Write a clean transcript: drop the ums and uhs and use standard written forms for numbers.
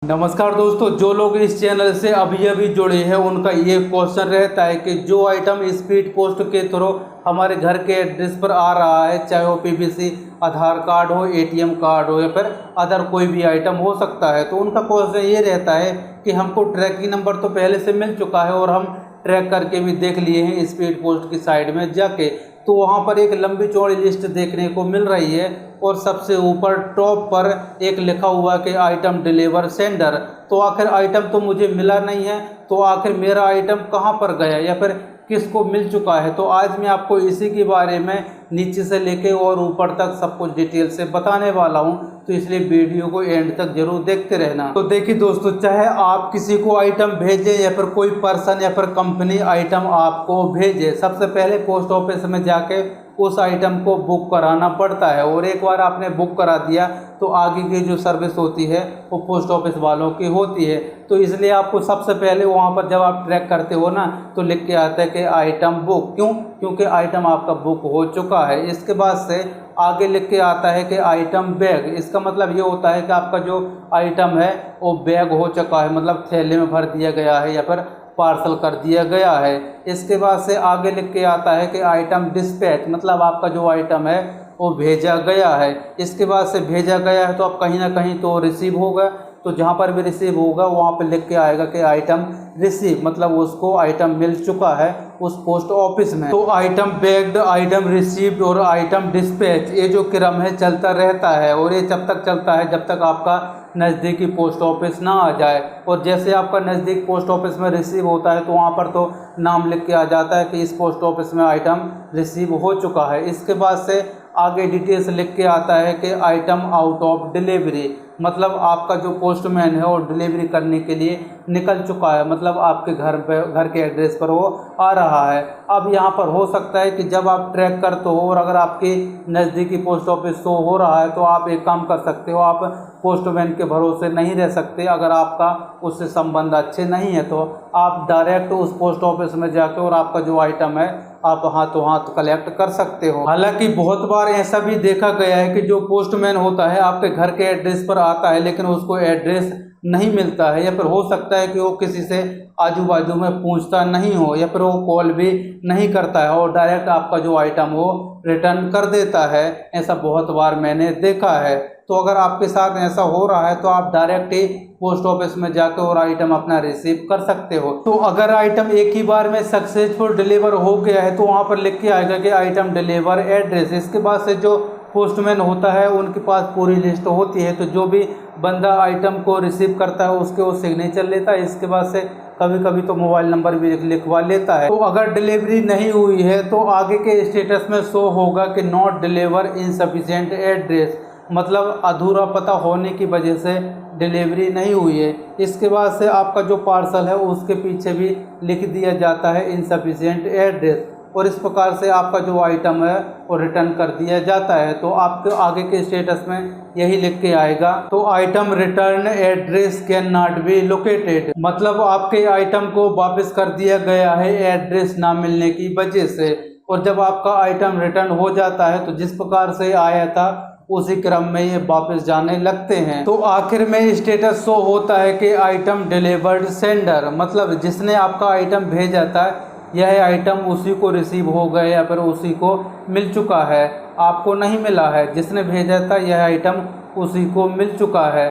नमस्कार दोस्तों, जो लोग इस चैनल से अभी अभी जुड़े हैं उनका ये क्वेश्चन रहता है कि जो आइटम स्पीड पोस्ट के थ्रू हमारे घर के एड्रेस पर आ रहा है, चाहे वो पीवीसी आधार कार्ड हो, एटीएम कार्ड हो या फिर अदर कोई भी आइटम हो सकता है, तो उनका क्वेश्चन ये रहता है कि हमको ट्रैकिंग नंबर तो पहले से मिल चुका है और हम ट्रैक करके भी देख लिए हैं स्पीड पोस्ट की साइड में जाके, तो वहाँ पर एक लंबी चौड़ी लिस्ट देखने को मिल रही है और सबसे ऊपर टॉप पर एक लिखा हुआ कि आइटम डिलीवर सेंडर। तो आखिर आइटम तो मुझे मिला नहीं है, तो आखिर मेरा आइटम कहाँ पर गया या फिर किसको मिल चुका है। तो आज मैं आपको इसी के बारे में नीचे से लेके और ऊपर तक सब कुछ डिटेल से बताने वाला हूँ, तो इसलिए वीडियो को एंड तक जरूर देखते रहना। तो देखिए दोस्तों, चाहे आप किसी को आइटम भेजें या फिर कोई पर्सन या फिर कंपनी आइटम आपको भेजे, सबसे पहले पोस्ट ऑफिस में जाके उस आइटम को बुक कराना पड़ता है और एक बार आपने बुक करा दिया तो आगे की जो सर्विस होती है वो पोस्ट ऑफिस वालों की होती है। तो इसलिए आपको सबसे पहले वहाँ पर जब आप ट्रैक करते हो ना, तो लिख के आता है कि आइटम बुक। क्यों? क्योंकि आइटम आपका बुक हो चुका है। इसके बाद से आगे लिख के आता है कि आइटम बैग। इसका मतलब ये होता है कि आपका जो आइटम है वो बैग हो चुका है, मतलब थैले में भर दिया गया है या फिर पार्सल कर दिया गया है। इसके बाद से आगे लिख के आता है कि आइटम डिस्पैच, मतलब आपका जो आइटम है वो भेजा गया है। इसके बाद से भेजा गया है तो अब कहीं ना कहीं तो रिसीव होगा, तो जहाँ पर भी रिसीव होगा वहाँ पर लिख के आएगा कि आइटम रिसीव, मतलब उसको आइटम मिल चुका है उस पोस्ट ऑफिस में। तो आइटम बैग्ड, आइटम रिसीव्ड और आइटम डिस्पैच, ये जो क्रम है चलता रहता है और ये जब तक चलता है जब तक आपका नज़दीकी पोस्ट ऑफिस ना आ जाए। और जैसे आपका नज़दीक पोस्ट ऑफिस में रिसीव होता है तो वहाँ पर तो नाम लिख के आ जाता है कि इस पोस्ट ऑफिस में आइटम रिसीव हो चुका है। इसके बाद से आगे डिटेल्स लिख के आता है कि आइटम आउट ऑफ डिलीवरी, मतलब आपका जो पोस्टमैन है वो डिलीवरी करने के लिए निकल चुका है, मतलब आपके घर के एड्रेस पर वो आ रहा है। अब यहाँ पर हो सकता है कि जब आप ट्रैक करते हो और अगर आपके नज़दीकी पोस्ट ऑफिस शो हो रहा है तो आप एक काम कर सकते हो, आप पोस्टमैन के भरोसे नहीं रह सकते। अगर आपका उससे संबंध अच्छे नहीं है तो आप डायरेक्ट उस पोस्ट ऑफिस में जाके और आपका जो आइटम है आप हाथों हाथ कलेक्ट कर सकते हो। हालांकि बहुत बार ऐसा भी देखा गया है कि जो पोस्टमैन होता है आपके घर के एड्रेस पर आता है लेकिन उसको एड्रेस नहीं मिलता है, या फिर हो सकता है कि वो किसी से आजू बाजू में पूछता नहीं हो या फिर वो कॉल भी नहीं करता है और डायरेक्ट आपका जो आइटम वो रिटर्न कर देता है। ऐसा बहुत बार मैंने देखा है। तो अगर आपके साथ ऐसा हो रहा है तो आप डायरेक्ट ही पोस्ट ऑफिस में जाकर और आइटम अपना रिसीव कर सकते हो। तो अगर आइटम एक ही बार में सक्सेसफुल डिलीवर हो गया है तो वहाँ पर लिख के आएगा कि आइटम डिलीवर एड्रेस। इसके बाद से जो पोस्टमैन होता है उनके पास पूरी लिस्ट होती है, तो जो भी बंदा आइटम को रिसीव करता है उसके वो सिग्नेचर लेता है। इसके बाद से कभी कभी तो मोबाइल नंबर भी लिखवा लेता है। तो अगर डिलीवरी नहीं हुई है तो आगे के स्टेटस में शो होगा कि नॉट डिलीवर इनसफिशिएंट एड्रेस, मतलब अधूरा पता होने की वजह से डिलीवरी नहीं हुई है। इसके बाद से आपका जो पार्सल है उसके पीछे भी लिख दिया जाता है इनसफिशिएंट एड्रेस और इस प्रकार से आपका जो आइटम है वो रिटर्न कर दिया जाता है। तो आपके आगे के स्टेटस में यही लिख के आएगा, तो item return address can not be located, मतलब आपके आइटम को वापस कर दिया गया है एड्रेस ना मिलने की वजह से। और जब आपका आइटम रिटर्न हो जाता है तो जिस प्रकार से आया था उसी क्रम में ये वापस जाने लगते हैं। तो आखिर में स्टेटस शो होता है कि आइटम डिलीवर्ड सेंडर, मतलब जिसने आपका आइटम भेजा था यह आइटम उसी को रिसीव हो गया या फिर उसी को मिल चुका है, आपको नहीं मिला है। जिसने भेजा था यह आइटम उसी को मिल चुका है।